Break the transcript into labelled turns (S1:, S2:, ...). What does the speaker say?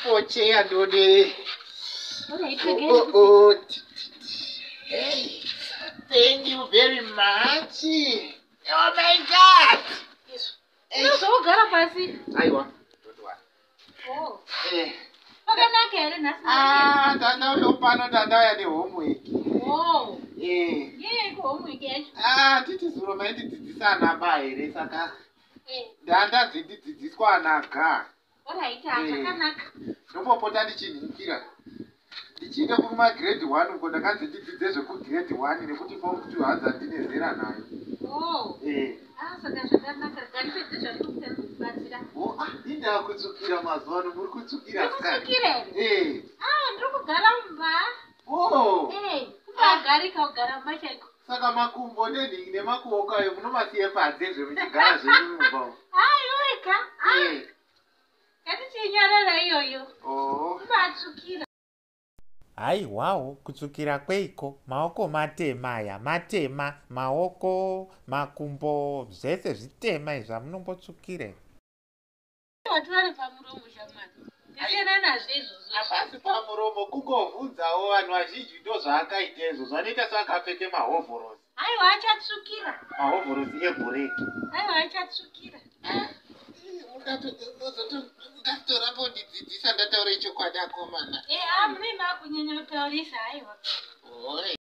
S1: poche adode. Hey, thank you very much. Oh my God. Aiwa.
S2: Oh.
S1: Dada uyopano dada yane homework.
S2: Oh. Homework.
S1: Titi zuro maitidzidzisa ana ba here saka. Danda dzidzidziswa anaga. Ndombopota ndichinhinkira. Ndichienda kuma grade 1 uko ndakanzi ndidzidze zveku grade 1 nekuti form 2 hadza ndine zera nayo.
S2: Saka zvakanaka ganipedze zvandikukubatsira.
S1: Inda kutsukira mazuva ano muri kutsukira
S2: saka. Ndiri kugara mumba. Kubagarika kugara mumba chaiko.
S1: Saka makumbo nemakuoko ayo munomasiye panze zvemuchigara zvenyu mumba.
S2: Weka. Ngatichinyarara iyoyo. Kubatsukira.
S3: Haiwawo kutsukira kweiko maoko matema aya matema maoko makumbo zvese zvitema izvi amunombotsukire
S2: watori pamuromo shamwari ndisiyana nazvo izvozvo
S1: hapasi pamuromo kungovhunzawo vanhu vazhinji ndo zvaakaita izvozvo anoita seakapfeke mahovhorosi
S2: aiwa achatsukira
S1: mahovhorosi ebhureki
S2: aiwa achatsukira
S1: ndatorapo ndidzidzisa ndataure chokwadi akomana
S2: munoi makunyanya kutaurisa aiwa